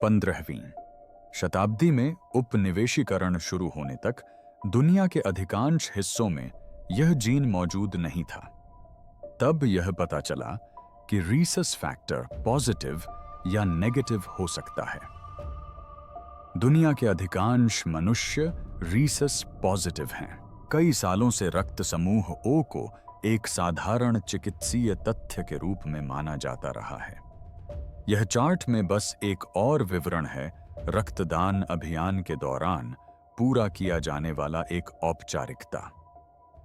15वीं शताब्दी में उपनिवेशीकरण शुरू होने तक दुनिया के अधिकांश हिस्सों में यह जीन मौजूद नहीं था। तब यह पता चला कि रीसस फैक्टर पॉजिटिव या नेगेटिव हो सकता है। दुनिया के अधिकांश मनुष्य रीसस पॉजिटिव हैं। कई सालों से रक्त समूह ओ को एक साधारण चिकित्सीय तथ्य के रूप में माना जाता रहा है। यह चार्ट में बस एक और विवरण है रक्तदान अभियान के दौरान पूरा किया जाने वाला एक औपचारिकता।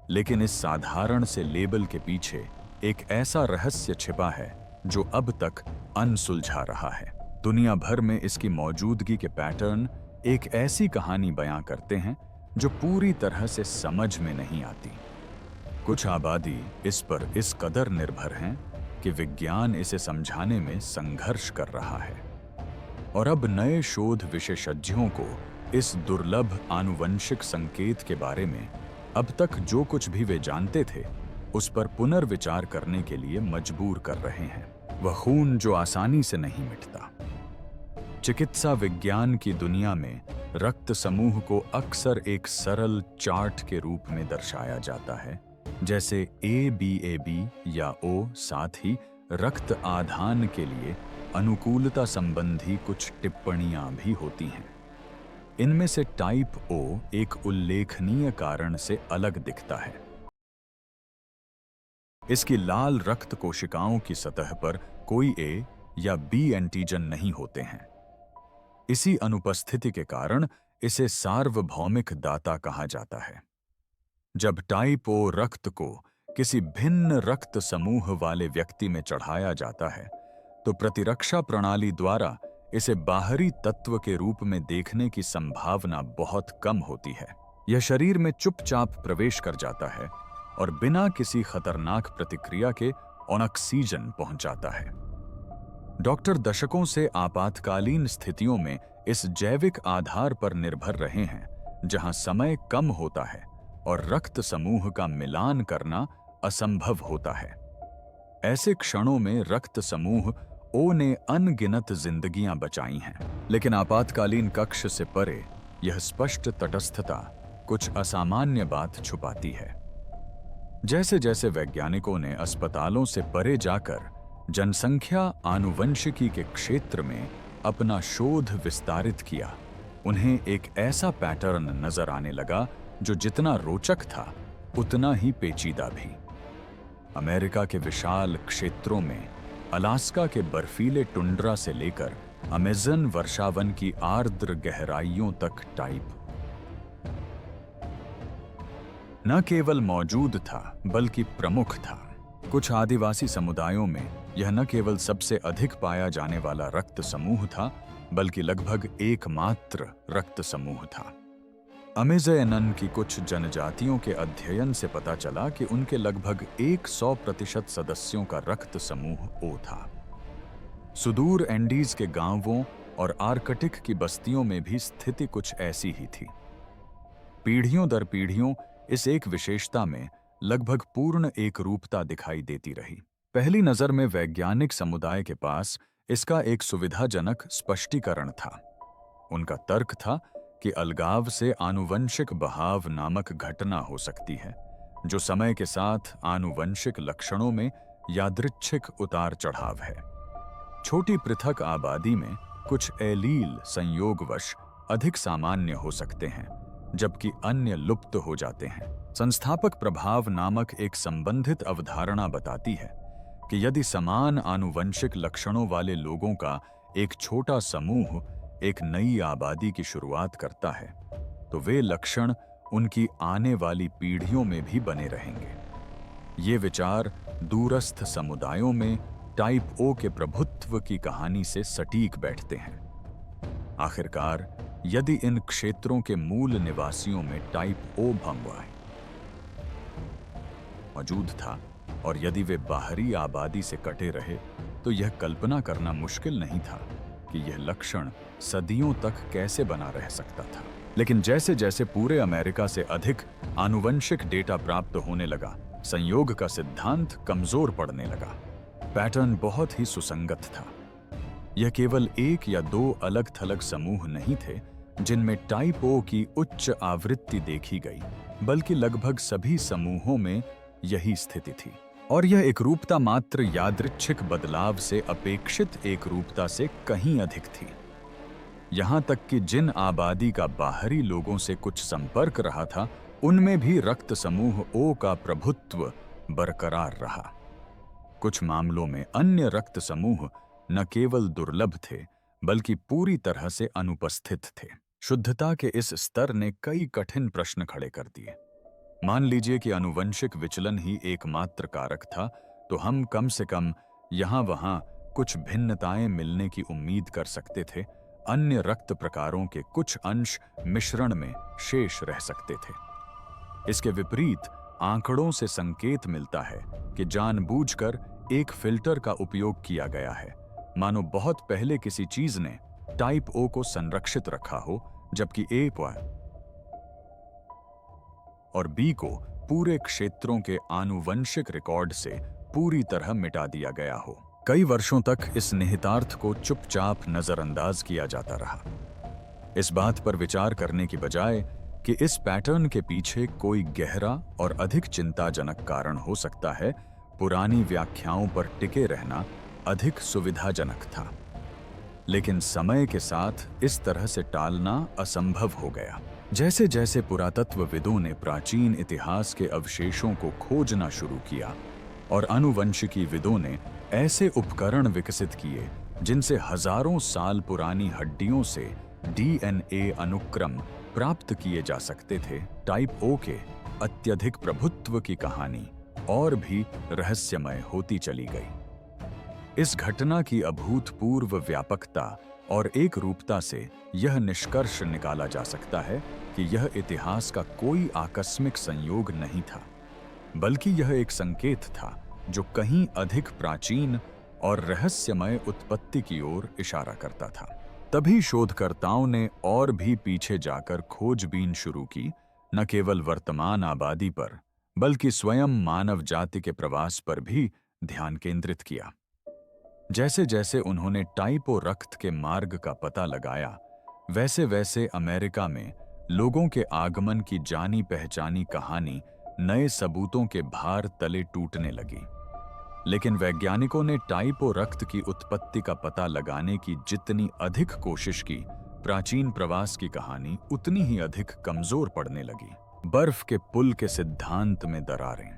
लेकिन इस साधारण से लेबल के पीछे एक ऐसा रहस्य छिपा है जो अब तक अनसुलझा रहा है। दुनिया भर में इसकी मौजूदगी के पैटर्न एक ऐसी कहानी बयां करते हैं जो पूरी तरह से समझ में नहीं आती। कुछ आबादी इस पर इस कदर निर्भर हैं कि विज्ञान इसे समझाने में संघर्ष कर रहा है, और अब नए शोध विशेषज्ञों को इस दुर्लभ आनुवंशिक संकेत के बारे में अब तक जो कुछ भी वे जानते थे उस पर पुनर्विचार करने के लिए मजबूर कर रहे हैं। वह खून जो आसानी से नहीं मिटता। चिकित्सा विज्ञान की दुनिया में रक्त समूह को अक्सर एक सरल चार्ट के रूप में दर्शाया जाता है, जैसे ABAB या O। साथ ही रक्त आधान के लिए अनुकूलता संबंधी कुछ टिप्पणियां भी होती हैं। इनमें से टाइप O एक उल्लेखनीय कारण से अलग दिखता है। इसकी लाल रक्त कोशिकाओं की सतह पर कोई A या B एंटीजन नहीं होते हैं। इसी अनुपस्थिति के कारण इसे सार्वभौमिक दाता कहा जाता है। जब टाइप O रक्त को किसी भिन्न रक्त समूह वाले व्यक्ति में चढ़ाया जाता है तो प्रतिरक्षा प्रणाली द्वारा इसे बाहरी तत्व के रूप में देखने की संभावना बहुत कम होती है। यह शरीर में चुपचाप प्रवेश कर जाता है और बिना किसी खतरनाक प्रतिक्रिया के ऑक्सीजन पहुंचाता है। डॉक्टर दशकों से आपातकालीन स्थितियों में इस जैविक आधार पर निर्भर रहे हैं जहां समय कम होता है और रक्त समूह का मिलान करना असंभव होता है। ऐसे क्षणों में रक्त समूह O ने अनगिनत जिंदगियां बचाई हैं, लेकिन आपातकालीन कक्ष से परे यह स्पष्ट तटस्थता कुछ असामान्य बात छुपाती है। जैसे जैसे वैज्ञानिकों ने अस्पतालों से परे जाकर जनसंख्या आनुवंशिकी के क्षेत्र में अपना शोध विस्तारित किया, उन्हें एक ऐसा पैटर्न नजर आने लगा जो जितना रोचक था उतना ही पेचीदा भी। अमेरिका के विशाल क्षेत्रों में अलास्का के बर्फीले टुंड्रा से लेकर अमेज़न वर्षावन की आर्द्र गहराइयों तक टाइप न केवल मौजूद था बल्कि प्रमुख था। कुछ आदिवासी समुदायों में यह न केवल सबसे अधिक पाया जाने वाला रक्त समूह था बल्कि लगभग एकमात्र रक्त समूह था। अमेज़न की कुछ जनजातियों के अध्ययन से पता चला कि उनके लगभग 100% सदस्यों का रक्त समूह O था। सुदूर एंडीज के गांवों और आर्कटिक की बस्तियों में भी स्थिति कुछ ऐसी ही थी। पीढ़ियों दर पीढ़ियों इस एक विशेषता में लगभग पूर्ण एकरूपता दिखाई देती रही। पहली नजर में वैज्ञानिक समुदाय के पास इसका एक सुविधाजनक स्पष्टीकरण था। उनका तर्क था कि अलगाव से आनुवंशिक बहाव नामक घटना हो सकती है जो समय के साथ आनुवंशिक लक्षणों में यादृच्छिक उतार चढ़ाव है। छोटी पृथक आबादी में कुछ एलील संयोगवश अधिक सामान्य हो सकते हैं जबकि अन्य लुप्त हो जाते हैं। संस्थापक प्रभाव नामक एक संबंधित अवधारणा बताती है कि यदि समान आनुवंशिक लक्षणों वाले लोगों का एक छोटा समूह एक नई आबादी की शुरुआत करता है तो वे लक्षण उनकी आने वाली पीढ़ियों में भी बने रहेंगे। ये विचार दूरस्थ समुदायों में टाइप O के प्रभुत्व की कहानी से सटीक बैठते हैं। आखिरकार यदि इन क्षेत्रों के मूल निवासियों में टाइप O भंगवाई मौजूद था और यदि वे बाहरी आबादी से कटे रहे तो यह कल्पना करना मुश्किल नहीं था कि यह लक्षण सदियों तक कैसे बना रह सकता था। लेकिन जैसे जैसे पूरे अमेरिका से अधिक आनुवंशिक डेटा प्राप्त होने लगा, संयोग का सिद्धांत कमजोर पड़ने लगा। पैटर्न बहुत ही सुसंगत था। यह केवल एक या दो अलग-थलग समूह नहीं थे जिनमें टाइप ओ की उच्च आवृत्ति देखी गई, बल्कि लगभग सभी समूहों में यही स्थिति थी। और यह एकरूपता मात्र यादृच्छिक बदलाव से अपेक्षित एकरूपता से कहीं अधिक थी। यहां तक कि जिन आबादी का बाहरी लोगों से कुछ संपर्क रहा था, उनमें भी रक्त समूह ओ का प्रभुत्व बरकरार रहा। कुछ मामलों में अन्य रक्त समूह न केवल दुर्लभ थे, बल्कि पूरी तरह से अनुपस्थित थे। शुद्धता के इस स्तर ने कई कठिन प्रश्न खड़े कर दिए। मान लीजिए कि आनुवंशिक विचलन ही एकमात्र कारक था, तो हम कम से कम यहाँ-वहाँ कुछ भिन्नताएं मिलने की उम्मीद कर सकते थे। अन्य रक्त प्रकारों के कुछ अंश मिश्रण में शेष रह सकते थे। इसके विपरीत आंकड़ों से संकेत मिलता है कि जानबूझकर एक फिल्टर का उपयोग किया गया है, मानो बहुत पहले किसी चीज ने टाइप ओ को संरक्षित रखा हो, जबकि ए और बी को पूरे क्षेत्रों के आनुवंशिक रिकॉर्ड से पूरी तरह मिटा दिया गया हो। कई वर्षों तक इस निहितार्थ को चुपचाप नजरअंदाज किया जाता रहा, इस बात पर विचार करने की बजाय कि इस पैटर्न के पीछे कोई गहरा और अधिक चिंताजनक कारण हो सकता है। पुरानी व्याख्याओं पर टिके रहना अधिक सुविधाजनक था, लेकिन समय के साथ इस तरह से टालना असंभव हो गया। जैसे जैसे पुरातत्वविदों ने प्राचीन इतिहास के अवशेषों को खोजना शुरू किया और आनुवंशिकी विदों ने ऐसे उपकरण विकसित किए जिनसे हजारों साल पुरानी हड्डियों से डीएनए अनुक्रम प्राप्त किए जा सकते थे, टाइप ओ के अत्यधिक प्रभुत्व की कहानी और भी रहस्यमय होती चली गई। इस घटना की अभूतपूर्व व्यापकता और एक रूपता से यह निष्कर्ष निकाला जा सकता है कि यह इतिहास का कोई आकस्मिक संयोग नहीं था, बल्कि यह एक संकेत था जो कहीं अधिक प्राचीन और रहस्यमय उत्पत्ति की ओर इशारा करता था। तभी शोधकर्ताओं ने और भी पीछे जाकर खोजबीन शुरू की, न केवल वर्तमान आबादी पर, बल्कि स्वयं मानव जाति के प्रवास पर भी ध्यान केंद्रित किया। जैसे जैसे उन्होंने टाइप ओ रक्त के मार्ग का पता लगाया, वैसे वैसे अमेरिका में लोगों के आगमन की जानी पहचानी कहानी नए सबूतों के भार तले टूटने लगी। लेकिन वैज्ञानिकों ने टाइप ओ रक्त की उत्पत्ति का पता लगाने की जितनी अधिक कोशिश की, प्राचीन प्रवास की कहानी उतनी ही अधिक कमजोर पड़ने लगी। बर्फ के पुल के सिद्धांत में दरारें।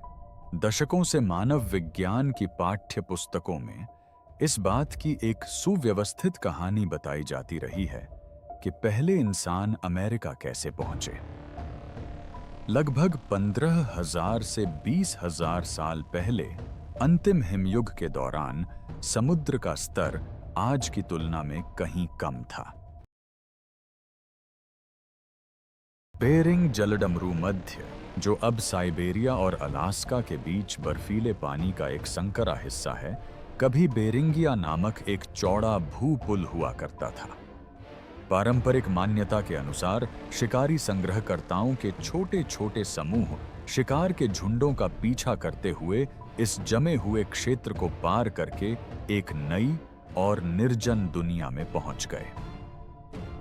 दशकों से मानव विज्ञान की पाठ्य पुस्तकों में इस बात की एक सुव्यवस्थित कहानी बताई जाती रही है कि पहले इंसान अमेरिका कैसे पहुंचे। लगभग 15,000 से 20,000 साल पहले अंतिम हिमयुग के दौरान समुद्र का स्तर आज की तुलना में कहीं कम था। बेरिंग जलडमरू मध्य, जो अब साइबेरिया और अलास्का के बीच बर्फीले पानी का एक संकरा हिस्सा है, कभी बेरिंगिया नामक एक चौड़ा भूपुल हुआ करता था। पारंपरिक मान्यता के अनुसार शिकारी संग्रहकर्ताओं के छोटे छोटे समूह शिकार के झुंडों का पीछा करते हुए इस जमे हुए क्षेत्र को पार करके एक नई और निर्जन दुनिया में पहुंच गए।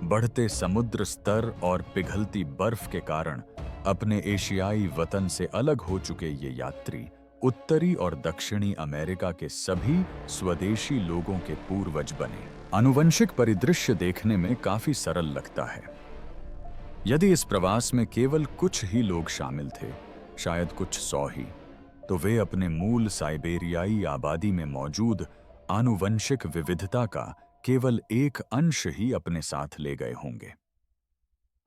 बढ़ते समुद्र स्तर और पिघलती बर्फ के कारण अपने एशियाई वतन से अलग हो चुके ये यात्री उत्तरी और दक्षिणी अमेरिका के सभी स्वदेशी लोगों के पूर्वज बने। आनुवंशिक परिदृश्य देखने में काफी सरल लगता है। यदि इस प्रवास में केवल कुछ ही लोग शामिल थे, शायद कुछ 100 ही, तो वे अपने मूल साइबेरियाई आबादी में मौजूद आनुवंशिक विविधता का केवल एक अंश ही अपने साथ ले गए होंगे।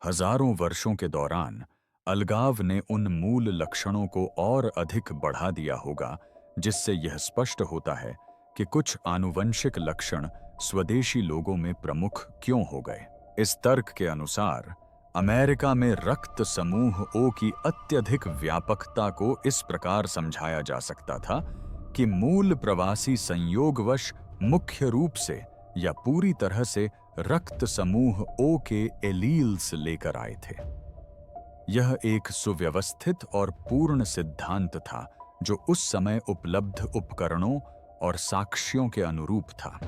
हजारों वर्षों के दौरान अलगाव ने उन मूल लक्षणों को और अधिक बढ़ा दिया होगा, जिससे यह स्पष्ट होता है कि कुछ आनुवंशिक लक्षण स्वदेशी लोगों में प्रमुख क्यों हो गए। इस तर्क के अनुसार अमेरिका में रक्त समूह ओ की अत्यधिक व्यापकता को इस प्रकार समझाया जा सकता था कि मूल प्रवासी संयोगवश मुख्य रूप से या पूरी तरह से रक्त समूह ओ के एलील्स लेकर आए थे। यह एक सुव्यवस्थित और पूर्ण सिद्धांत था जो उस समय उपलब्ध उपकरणों और साक्ष्यों के अनुरूप था।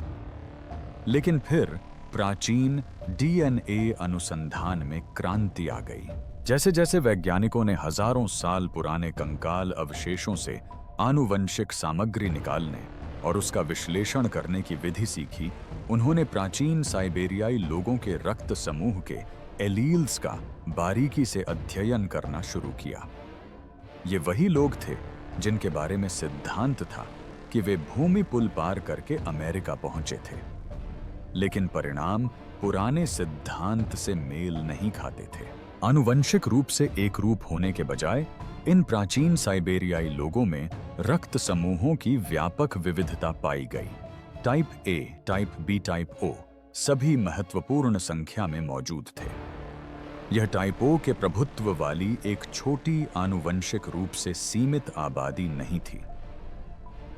लेकिन फिर प्राचीन डीएनए अनुसंधान में क्रांति आ गई। जैसे जैसे वैज्ञानिकों ने हजारों साल पुराने कंकाल अवशेषों से आनुवंशिक सामग्री निकालने और उसका विश्लेषण करने की विधि सीखी, उन्होंने प्राचीन साइबेरियाई लोगों के रक्त समूह के एलील्स का बारीकी से अध्ययन करना शुरू किया। ये वही लोग थे जिनके बारे में सिद्धांत था कि वे भूमि पुल पार करके अमेरिका पहुंचे थे, लेकिन परिणाम पुराने सिद्धांत से मेल नहीं खाते थे। आनुवंशिक रूप से एक रूप होने के बजाय इन प्राचीन साइबेरियाई लोगों में रक्त समूहों की व्यापक विविधता पाई गई। Type A, type B, type O सभी महत्वपूर्ण संख्या में मौजूद थे। यह टाइप ओ के प्रभुत्व वाली एक छोटी आनुवंशिक रूप से सीमित आबादी नहीं थी।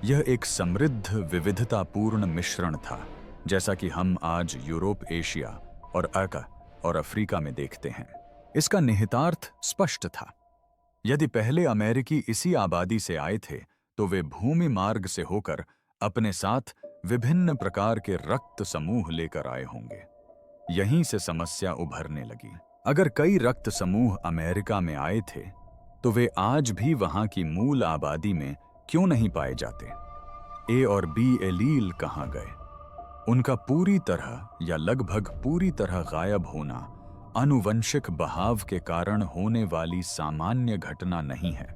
यह एक समृद्ध विविधतापूर्ण मिश्रण था, जैसा कि हम आज यूरोप, एशिया और अफ्रीका में देखते हैं। इसका निहितार्थ स्पष्ट था। यदि पहले अमेरिकी इसी आबादी से आए थे, तो वे भूमि मार्ग से होकर अपने साथ विभिन्न प्रकार के रक्त समूह लेकर आए होंगे। यहीं से समस्या उभरने लगी। अगर कई रक्त समूह अमेरिका में आए थे, तो वे आज भी वहां की मूल आबादी में क्यों नहीं पाए जाते? ए और बी एलील कहां गए? उनका पूरी तरह या लगभग पूरी तरह गायब होना आनुवंशिक बहाव के कारण होने वाली सामान्य घटना नहीं है।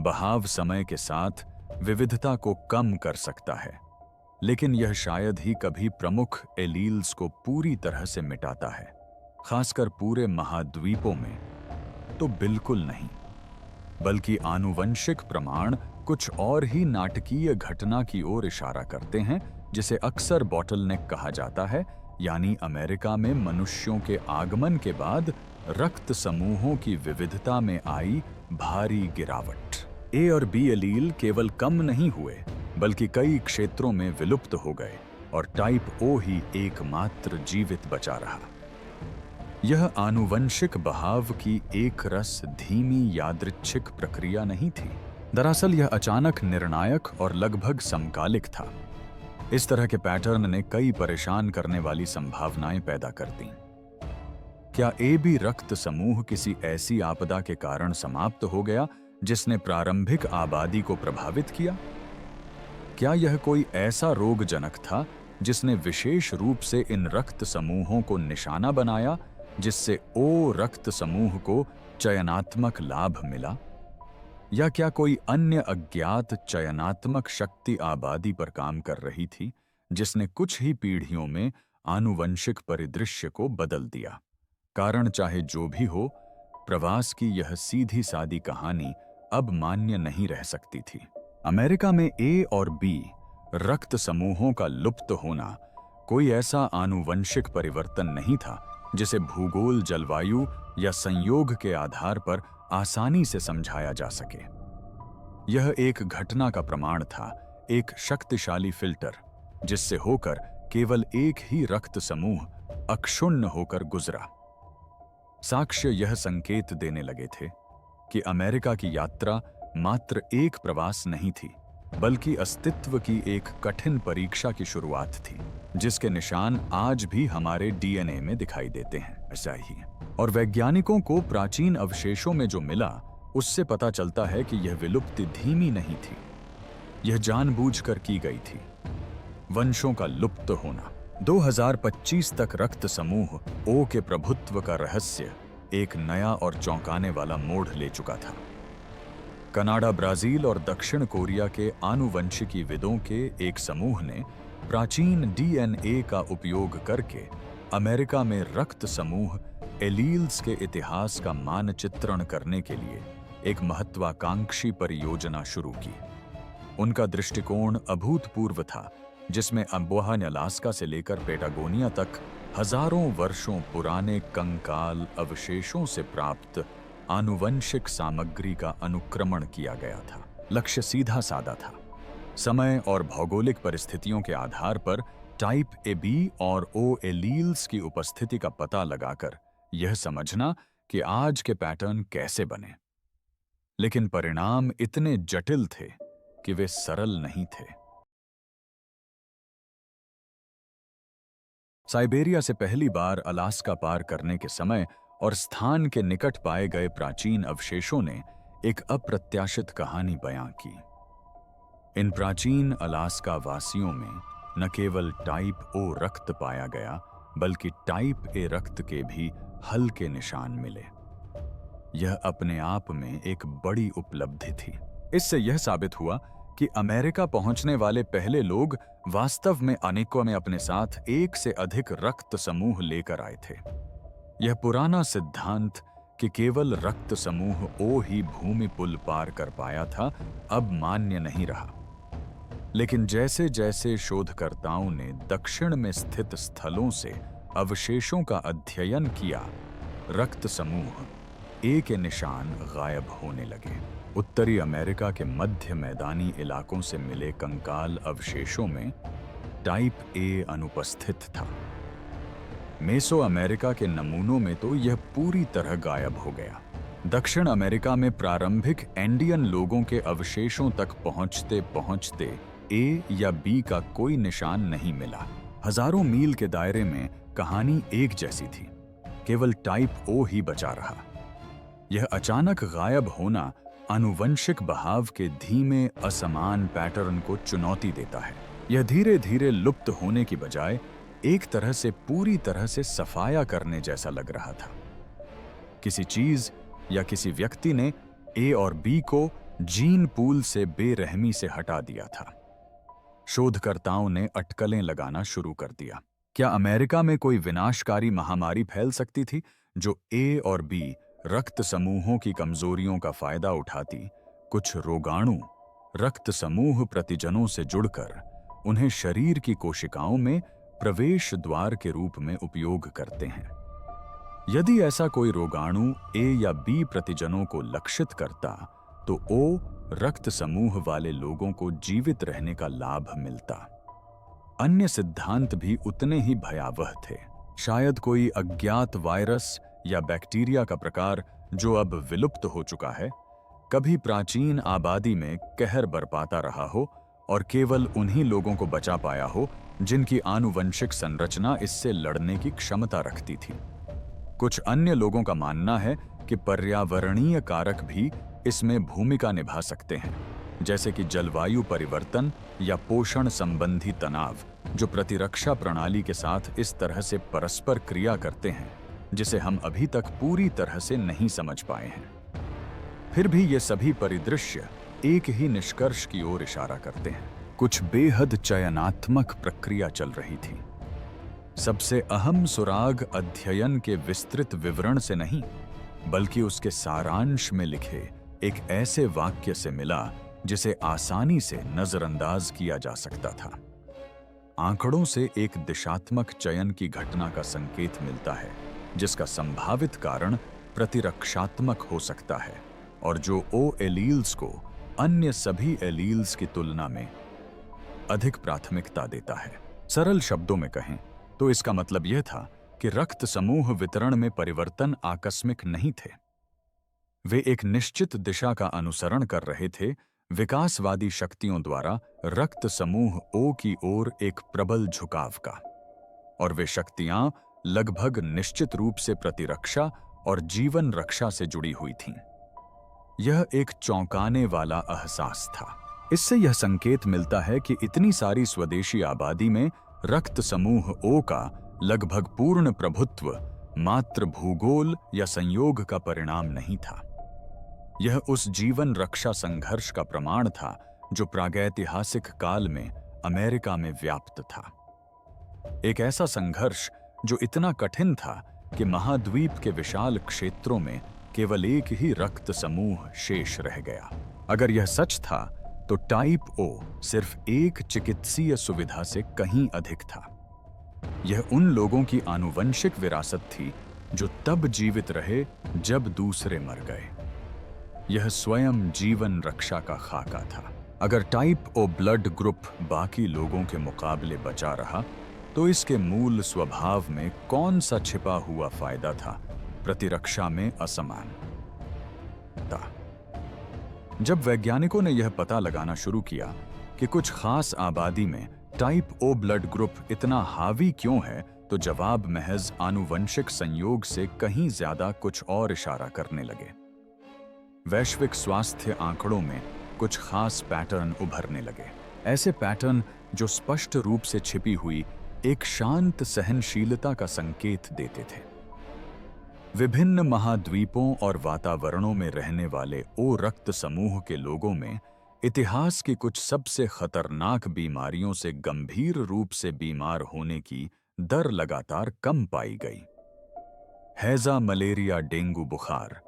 बहाव समय के साथ विविधता को कम कर सकता है, लेकिन यह शायद ही कभी प्रमुख एलील्स को पूरी तरह से मिटाता है, खासकर पूरे महाद्वीपों में तो बिल्कुल नहीं। बल्कि आनुवंशिक प्रमाण कुछ और ही नाटकीय घटना की ओर इशारा करते हैं, जिसे अक्सर बॉटलनेक कहा जाता है, यानी अमेरिका में मनुष्यों के आगमन के बाद रक्त समूहों की विविधता में आई भारी गिरावट। ए और बी एलील केवल कम नहीं हुए, बल्कि कई क्षेत्रों में विलुप्त हो गए और टाइप ओ ही एकमात्र जीवित बचा रहा। यह आनुवंशिक बहाव की एक रस धीमी यादृच्छिक प्रक्रिया नहीं थी। दरअसल यह अचानक, निर्णायक और लगभग समकालिक था। इस तरह के पैटर्न ने कई परेशान करने वाली संभावनाएं पैदा कर दी। क्या ए बी रक्त समूह किसी ऐसी आपदा के कारण समाप्त हो गया जिसने प्रारंभिक आबादी को प्रभावित किया? क्या यह कोई ऐसा रोगजनक था जिसने विशेष रूप से इन रक्त समूहों को निशाना बनाया, जिससे ओ रक्त समूह को चयनात्मक लाभ मिला? या क्या कोई अन्य अज्ञात चयनात्मक शक्ति आबादी पर काम कर रही थी, जिसने कुछ ही पीढ़ियों में आनुवंशिक परिदृश्य को बदल दिया? कारण चाहे जो भी हो, प्रवास की यह सीधी सादी कहानी अब मान्य नहीं रह सकती थी। अमेरिका में ए और बी रक्त समूहों का लुप्त होना कोई ऐसा आनुवंशिक परिवर्तन नहीं था जिसे भूगोल, जलवायु या संयोग के आधार पर आसानी से समझाया जा सके। यह एक घटना का प्रमाण था, एक शक्तिशाली फिल्टर, जिससे होकर केवल एक ही रक्त समूह अक्षुण्ण होकर गुजरा। साक्ष्य यह संकेत देने लगे थे कि अमेरिका की यात्रा मात्र एक प्रवास नहीं थी, बल्कि अस्तित्व की एक कठिन परीक्षा की शुरुआत थी, जिसके निशान आज भी हमारे डीएनए में दिखाई देते हैं। ऐसा ही और वैज्ञानिकों को प्राचीन अवशेषों में जो मिला, उससे पता चलता है कि यह विलुप्ति धीमी नहीं थी, यह जानबूझकर की गई थी। वंशों का लुप्त होना। 2025 तक रक्त समूह ओ के प्रभुत्व का रहस्य एक नया और चौंकाने वाला मोड़ ले चुका था। कनाडा, ब्राजील और दक्षिण कोरिया के आनुवंशिकीविदों के एक समूह ने प्राचीन डीएनए का उपयोग करके अमेरिका में रक्त समूह एलील्स के इतिहास का मानचित्रण करने के लिए एक महत्वाकांक्षी परियोजना शुरू की। उनका दृष्टिकोण अभूतपूर्व था, जिसमें अम्बोहा, अलास्का से लेकर पेटागोनिया तक हजारों वर्षों पुराने कंकाल अवशेषों से प्राप्त आनुवंशिक सामग्री का अनुक्रमण किया गया था। लक्ष्य सीधा साधा था, समय और भौगोलिक परिस्थितियों के आधार पर टाइप ए बी और ओ एलील्स की उपस्थिति का पता लगाकर यह समझना कि आज के पैटर्न कैसे बने। लेकिन परिणाम इतने जटिल थे कि वे सरल नहीं थे। साइबेरिया से पहली बार अलास्का पार करने के समय और स्थान के निकट पाए गए प्राचीन अवशेषों ने एक अप्रत्याशित कहानी बयां की। इन प्राचीन अलास्का वासियों में न केवल टाइप ओ रक्त पाया गया, बल्कि टाइप ए रक्त के भी हल्के निशान मिले। यह अपने आप में एक बड़ी उपलब्धि थी। इससे यह साबित हुआ कि अमेरिका पहुंचने वाले पहले लोग वास्तव में अनेकों में अपने साथ एक से अधिक रक्त समूह लेकर आए थे। यह पुराना सिद्धांत कि केवल रक्त समूह ओ ही भूमि पुल पार कर पाया था, अब मान्य नहीं रहा। लेकिन जैसे जैसे शोधकर्ताओं ने दक्षिण में स्थित स्थलों से अवशेषों का अध्ययन किया, रक्त समूह ए के निशान गायब होने लगे। उत्तरी अमेरिका के मध्य मैदानी इलाकों से मिले कंकाल अवशेषों में टाइप ए अनुपस्थित था। मेसो अमेरिका के नमूनों में तो यह पूरी तरह गायब हो गया। दक्षिण अमेरिका में प्रारंभिक एंडियन लोगों के अवशेषों तक पहुंचते पहुंचते ए या बी का कोई निशान नहीं मिला। हजारों मील के दायरे में कहानी एक जैसी थी, केवल टाइप ओ ही बचा रहा। यह अचानक गायब होना आनुवंशिक बहाव के धीमे असमान पैटर्न को चुनौती देता है। यह धीरे धीरे लुप्त होने की बजाय एक तरह से पूरी तरह से सफाया करने जैसा लग रहा था। किसी चीज या किसी व्यक्ति ने ए और बी को जीन पूल से बेरहमी से हटा दिया था। शोधकर्ताओं ने अटकलें लगाना शुरू कर दिया। क्या अमेरिका में कोई विनाशकारी महामारी फैल सकती थी जो ए और बी रक्त समूहों की कमजोरियों का फायदा उठाती? कुछ रोगाणु रक्त समूह प्रतिजनों से जुड़कर उन्हें शरीर की कोशिकाओं में प्रवेश द्वार के रूप में उपयोग करते हैं। यदि ऐसा कोई रोगाणु ए या बी प्रतिजनों को लक्षित करता, तो ओ रक्त समूह वाले लोगों को जीवित रहने का लाभ मिलता। अन्य सिद्धांत भी उतने ही भयावह थे। शायद कोई अज्ञात वायरस या बैक्टीरिया का प्रकार जो अब विलुप्त हो चुका है, कभी प्राचीन आबादी में कहर बरपाता रहा हो और केवल उन्हीं लोगों को बचा पाया हो जिनकी आनुवंशिक संरचना इससे लड़ने की क्षमता रखती थी। कुछ अन्य लोगों का मानना है कि पर्यावरणीय कारक भी इसमें भूमिका निभा सकते हैं, जैसे कि जलवायु परिवर्तन या पोषण संबंधी तनाव, जो प्रतिरक्षा प्रणाली के साथ इस तरह से परस्पर क्रिया करते हैं जिसे हम अभी तक पूरी तरह से नहीं समझ पाए हैं। फिर भी ये सभी परिदृश्य एक ही निष्कर्ष की ओर इशारा करते हैं। कुछ बेहद चयनात्मक प्रक्रिया चल रही थी। सबसे अहम सुराग अध्ययन के विस्तृत विवरण से नहीं, बल्कि उसके सारांश में लिखे एक ऐसे वाक्य से मिला जिसे आसानी से नजरअंदाज किया जा सकता था। आंकड़ों से एक दिशात्मक चयन की घटना का संकेत मिलता है, जिसका संभावित कारण प्रतिरक्षात्मक हो सकता है और जो ओ एलील्स को अन्य सभी एलील्स की तुलना में अधिक प्राथमिकता देता है। सरल शब्दों में कहें तो इसका मतलब यह था कि रक्त समूह वितरण में परिवर्तन आकस्मिक नहीं थे। वे एक निश्चित दिशा का अनुसरण कर रहे थे, विकासवादी शक्तियों द्वारा रक्त समूह ओ की ओर एक प्रबल झुकाव का, और वे शक्तियां लगभग निश्चित रूप से प्रतिरक्षा और जीवन रक्षा से जुड़ी हुई थीं। यह एक चौंकाने वाला एहसास था। इससे यह संकेत मिलता है कि इतनी सारी स्वदेशी आबादी में रक्त समूह ओ का लगभग पूर्ण प्रभुत्व मात्र भूगोल या संयोग का परिणाम नहीं था। यह उस जीवन रक्षा संघर्ष का प्रमाण था जो प्रागैतिहासिक काल में अमेरिका में व्याप्त था। एक ऐसा संघर्ष जो इतना कठिन था कि महाद्वीप के विशाल क्षेत्रों में केवल एक ही रक्त समूह शेष रह गया। अगर यह सच था तो टाइप ओ सिर्फ एक चिकित्सीय सुविधा से कहीं अधिक था। यह उन लोगों की आनुवंशिक विरासत थी जो तब जीवित रहे जब दूसरे मर गए। यह स्वयं जीवन रक्षा का खाका था। अगर टाइप ओ ब्लड ग्रुप बाकी लोगों के मुकाबले बचा रहा तो इसके मूल स्वभाव में कौन सा छिपा हुआ फायदा था? प्रतिरक्षा में असमानता। जब वैज्ञानिकों ने यह पता लगाना शुरू किया कि कुछ खास आबादी में टाइप ओ ब्लड ग्रुप इतना हावी क्यों है, तो जवाब महज आनुवंशिक संयोग से कहीं ज्यादा कुछ और इशारा करने लगे। वैश्विक स्वास्थ्य आंकड़ों में कुछ खास पैटर्न उभरने लगे, ऐसे पैटर्न जो स्पष्ट रूप से छिपी हुई एक शांत सहनशीलता का संकेत देते थे। विभिन्न महाद्वीपों और वातावरणों में रहने वाले ओ रक्त समूह के लोगों में इतिहास की कुछ सबसे खतरनाक बीमारियों से गंभीर रूप से बीमार होने की दर लगातार कम पाई गई। हैजा, मलेरिया, डेंगू बुखार,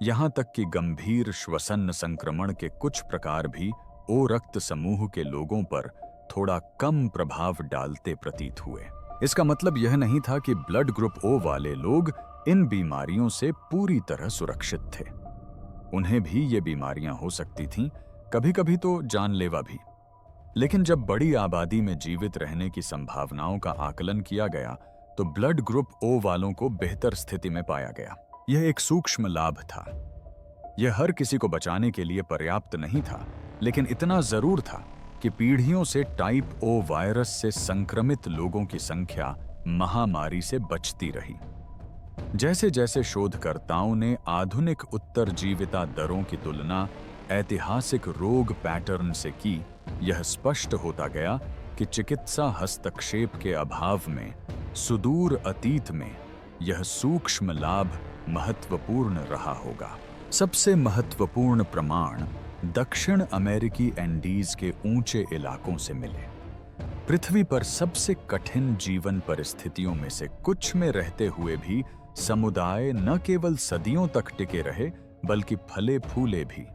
यहां तक कि गंभीर श्वसन संक्रमण के कुछ प्रकार भी ओ रक्त समूह के लोगों पर थोड़ा कम प्रभाव डालते प्रतीत हुए। इसका मतलब यह नहीं था कि ब्लड ग्रुप ओ वाले लोग इन बीमारियों से पूरी तरह सुरक्षित थे। उन्हें भी ये बीमारियां हो सकती थीं, कभी-कभी तो जानलेवा भी। लेकिन जब बड़ी आबादी में जीवित रहने की संभावनाओं का आकलन किया गया तो ब्लड ग्रुप ओ वालों को बेहतर स्थिति में पाया गया। यह एक सूक्ष्म लाभ था। यह हर किसी को बचाने के लिए पर्याप्त नहीं था, लेकिन इतना जरूर था कि पीढ़ियों से टाइप ओ वायरस से संक्रमित लोगों की संख्या महामारी से बचती रही। जैसे जैसे शोधकर्ताओं ने आधुनिक उत्तरजीविता दरों की तुलना ऐतिहासिक रोग पैटर्न से की, यह स्पष्ट होता गया कि चिकित्सा हस्तक्षेप के अभाव में सुदूर अतीत में यह सूक्ष्म लाभ महत्वपूर्ण रहा होगा। सबसे महत्वपूर्ण प्रमाण दक्षिण अमेरिकी एंडीज के ऊंचे इलाकों से मिले। पृथ्वी पर सबसे कठिन जीवन परिस्थितियों में से कुछ में रहते हुए भी समुदाय न केवल सदियों तक टिके रहे, बल्कि फले फूले भी।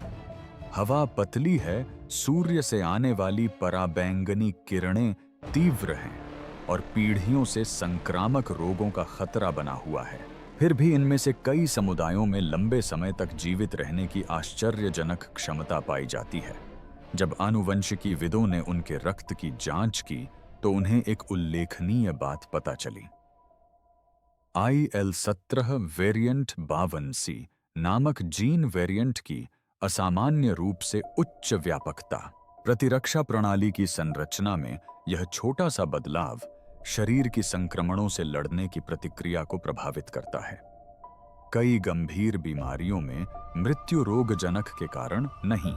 हवा पतली है, सूर्य से आने वाली पराबैंगनी किरणें तीव्र हैं और पीढ़ियों से संक्रामक रोगों का खतरा बना हुआ है। फिर भी इनमें से कई समुदायों में लंबे समय तक जीवित रहने की आश्चर्यजनक क्षमता पाई जाती है। जब आनुवंशिकी विदों ने उनके रक्त की जांच की तो उन्हें एक उल्लेखनीय बात पता चली। IL-17 वेरिएंट 52C नामक जीन वेरिएंट की असामान्य रूप से उच्च व्यापकता। प्रतिरक्षा प्रणाली की संरचना में यह छोटा सा बदलाव शरीर की संक्रमणों से लड़ने की प्रतिक्रिया को प्रभावित करता है। कई गंभीर बीमारियों में मृत्यु रोगजनक के कारण नहीं,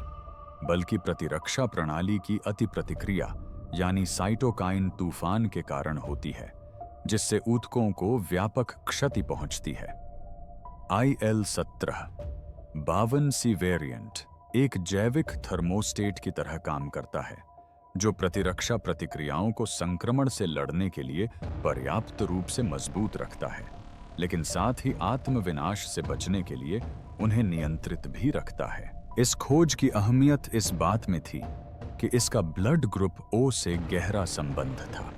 बल्कि प्रतिरक्षा प्रणाली की अति प्रतिक्रिया यानी साइटोकाइन तूफान के कारण होती है, जिससे ऊतकों को व्यापक क्षति पहुंचती है। IL-17 52C वेरिएंट एक जैविक थर्मोस्टेट की तरह काम करता है, जो प्रतिरक्षा प्रतिक्रियाओं को संक्रमण से लड़ने के लिए पर्याप्त रूप से मजबूत रखता है, लेकिन साथ ही आत्मविनाश से बचने के लिए उन्हें नियंत्रित भी रखता है। इस खोज की अहमियत इस बात में थी कि इसका ब्लड ग्रुप ओ से गहरा संबंध था।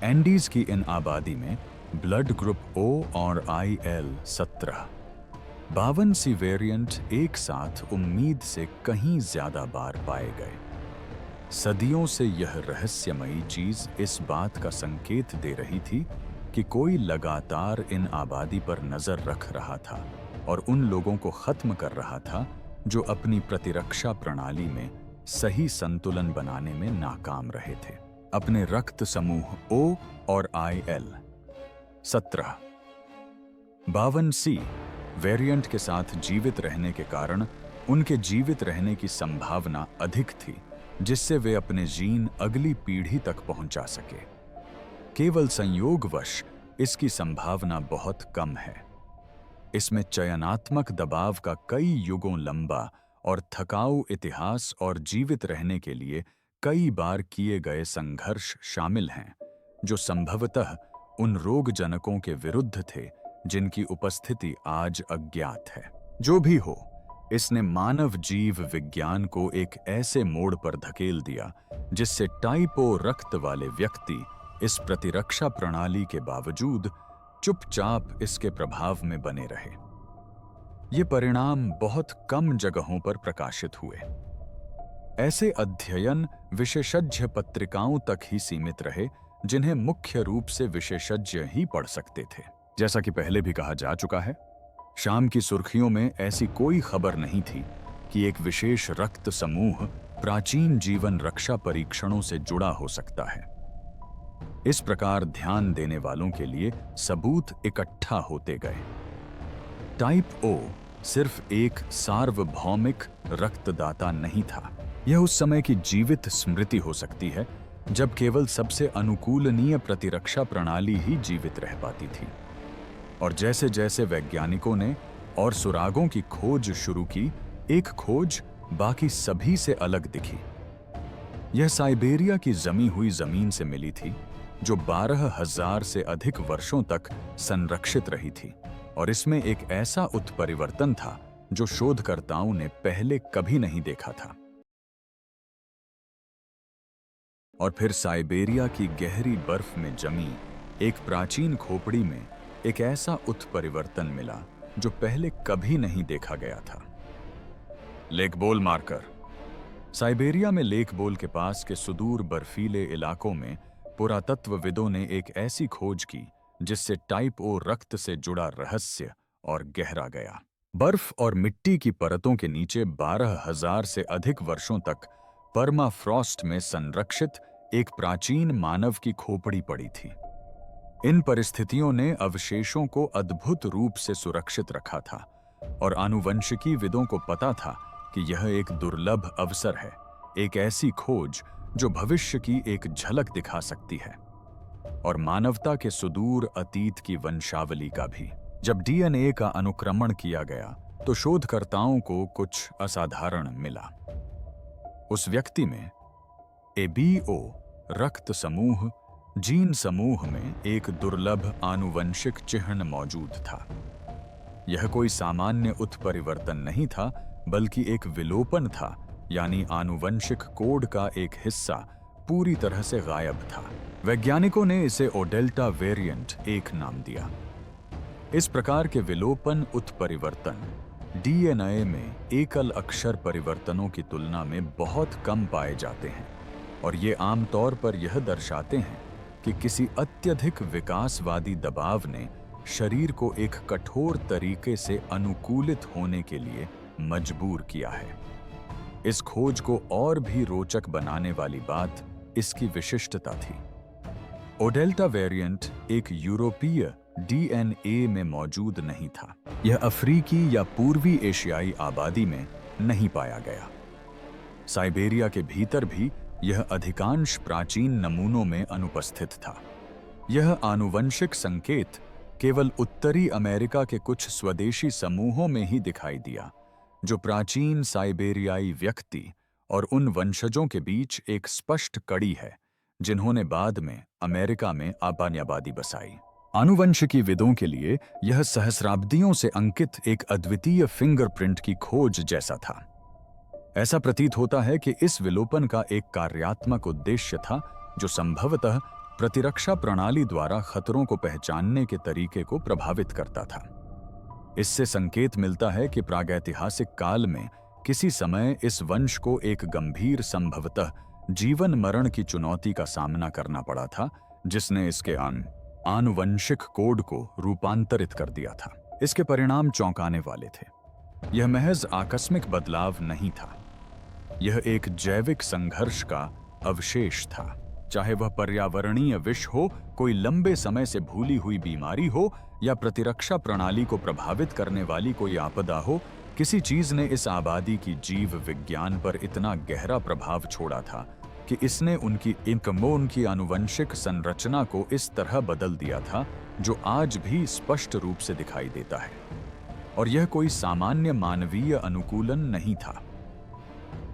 एंडीज की इन आबादी में ब्लड ग्रुप ओ और IL-17 52C वेरिएंट एक साथ उम्मीद से कहीं ज्यादा बार पाए गए। सदियों से यह रहस्यमयी चीज इस बात का संकेत दे रही थी कि कोई लगातार इन आबादी पर नजर रख रहा था और उन लोगों को खत्म कर रहा था जो अपनी प्रतिरक्षा प्रणाली में सही संतुलन बनाने में नाकाम रहे थे। अपने रक्त समूह O और IL-17 52C वेरिएंट के साथ जीवित रहने के कारण उनके जीवित रहने की संभावना अधिक थी, जिससे वे अपने जीन अगली पीढ़ी तक पहुंचा सके। केवल संयोगवश इसकी संभावना बहुत कम है। इसमें चयनात्मक दबाव का कई युगों लंबा और थकाऊ इतिहास और जीवित रहने के लिए कई बार किए गए संघर्ष शामिल हैं, जो संभवतः उन रोगजनकों के विरुद्ध थे जिनकी उपस्थिति आज अज्ञात है। जो भी हो, इसने मानव जीव विज्ञान को एक ऐसे मोड़ पर धकेल दिया जिससे टाइप ओ रक्त वाले व्यक्ति इस प्रतिरक्षा प्रणाली के बावजूद चुपचाप इसके प्रभाव में बने रहे। ये परिणाम बहुत कम जगहों पर प्रकाशित हुए। ऐसे अध्ययन विशेषज्ञ पत्रिकाओं तक ही सीमित रहे, जिन्हें मुख्य रूप से विशेषज्ञ ही पढ़ सकते थे। जैसा कि पहले भी कहा जा चुका है, शाम की सुर्खियों में ऐसी कोई खबर नहीं थी कि एक विशेष रक्त समूह प्राचीन जीवन रक्षा परीक्षणों से जुड़ा हो सकता है। इस प्रकार ध्यान देने वालों के लिए सबूत इकट्ठा होते गए। टाइप ओ सिर्फ एक सार्वभौमिक रक्तदाता नहीं था। यह उस समय की जीवित स्मृति हो सकती है जब केवल सबसे अनुकूलनीय प्रतिरक्षा प्रणाली ही जीवित रह पाती थी। और जैसे जैसे वैज्ञानिकों ने और सुरागों की खोज शुरू की, एक खोज बाकी सभी से अलग दिखी। यह साइबेरिया की जमी हुई जमीन से मिली थी, जो 12,000 से अधिक वर्षों तक संरक्षित रही थी, और इसमें एक ऐसा उत्परिवर्तन था जो शोधकर्ताओं ने पहले कभी नहीं देखा था। और फिर साइबेरिया की गहरी बर्फ में जमी एक प्राचीन खोपड़ी में एक ऐसा उत्परिवर्तन मिला जो पहले कभी नहीं देखा गया था। लेक बोल मार्कर। साइबेरिया में लेक बोल के पास के सुदूर बर्फीले इलाकों में पुरातत्वविदों ने एक ऐसी खोज की जिससे टाइप ओ रक्त से जुड़ा रहस्य और गहरा गया। बर्फ और मिट्टी की परतों के नीचे 12,000 से अधिक वर्षों तक परमाफ्रॉस्ट में संरक्षित एक प्राचीन मानव की खोपड़ी पड़ी थी। इन परिस्थितियों ने अवशेषों को अद्भुत रूप से सुरक्षित रखा था, और आनुवंशिकी विदों को पता था कि यह एक दुर्लभ अवसर है, एक ऐसी खोज जो भविष्य की एक झलक दिखा सकती है, और मानवता के सुदूर अतीत की वंशावली का भी। जब डीएनए का अनुक्रमण किया गया तो शोधकर्ताओं को कुछ असाधारण मिला। उस व्यक्ति में एबीओ रक्त समूह जीन समूह में एक दुर्लभ आनुवंशिक चिह्न मौजूद था। यह कोई सामान्य उत्परिवर्तन नहीं था, बल्कि एक विलोपन था, यानी आनुवंशिक कोड का एक हिस्सा पूरी तरह से गायब था। वैज्ञानिकों ने इसे ओडेल्टा वेरिएंट 1 नाम दिया। इस प्रकार के विलोपन उत्परिवर्तन डीएनए में एकल अक्षर परिवर्तनों की तुलना में बहुत कम पाए जाते हैं, और ये आमतौर पर यह दर्शाते हैं कि किसी अत्यधिक विकासवादी दबाव ने शरीर को एक कठोर तरीके से अनुकूलित होने के लिए मजबूर किया है। इस खोज को और भी रोचक बनाने वाली बात इसकी विशिष्टता थी। ओडेल्टा वेरिएंट एक यूरोपीय डीएनए में मौजूद नहीं था। यह अफ्रीकी या पूर्वी एशियाई आबादी में नहीं पाया गया। साइबेरिया के भीतर भी यह अधिकांश प्राचीन नमूनों में अनुपस्थित था। यह आनुवंशिक संकेत केवल उत्तरी अमेरिका के कुछ स्वदेशी समूहों में ही दिखाई दिया, जो प्राचीन साइबेरियाई व्यक्ति और उन वंशजों के बीच एक स्पष्ट कड़ी है जिन्होंने बाद में अमेरिका में आबादी बसाई। आनुवंशिकी विदों के लिए यह सहस्राब्दियों से अंकित एक अद्वितीय फिंगरप्रिंट की खोज जैसा था। ऐसा प्रतीत होता है कि इस विलोपन का एक कार्यात्मक उद्देश्य था, जो संभवतः प्रतिरक्षा प्रणाली द्वारा खतरों को पहचानने के तरीके को प्रभावित करता था। इससे संकेत मिलता है कि प्रागैतिहासिक काल में किसी समय इस वंश को एक गंभीर, संभवतः जीवन मरण की चुनौती का सामना करना पड़ा था, जिसने इसके आनुवंशिक कोड को रूपांतरित कर दिया था। इसके परिणाम चौंकाने वाले थे। यह महज आकस्मिक बदलाव नहीं था, यह एक जैविक संघर्ष का अवशेष था। चाहे वह पर्यावरणीय विष हो, कोई लंबे समय से भूली हुई बीमारी हो, या प्रतिरक्षा प्रणाली को प्रभावित करने वाली कोई आपदा हो, किसी चीज ने इस आबादी की जीव विज्ञान पर इतना गहरा प्रभाव छोड़ा था कि इसने उनकी आनुवंशिक संरचना को इस तरह बदल दिया था जो आज भी स्पष्ट रूप से दिखाई देता है। और यह कोई सामान्य मानवीय अनुकूलन नहीं था।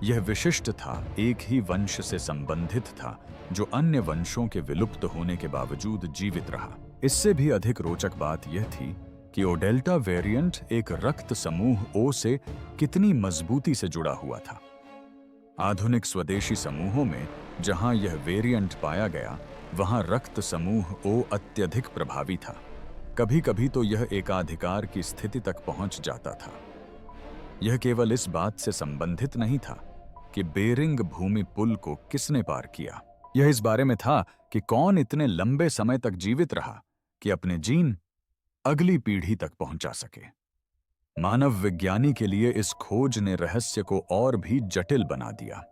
यह विशिष्ट था, एक ही वंश से संबंधित था जो अन्य वंशों के विलुप्त होने के बावजूद जीवित रहा। इससे भी अधिक रोचक बात यह थी कि ओडेल्टा वेरिएंट एक रक्त समूह ओ से कितनी मजबूती से जुड़ा हुआ था। आधुनिक स्वदेशी समूहों में जहां यह वेरिएंट पाया गया, वहां रक्त समूह ओ अत्यधिक प्रभावी था। कभी कभी तो यह एकाधिकार की स्थिति तक पहुंच जाता था। यह केवल इस बात से संबंधित नहीं था कि बेरिंग भूमि पुल को किसने पार किया। यह इस बारे में था कि कौन इतने लंबे समय तक जीवित रहा कि अपने जीन अगली पीढ़ी तक पहुंचा सके। मानव विज्ञानी के लिए इस खोज ने रहस्य को और भी जटिल बना दिया।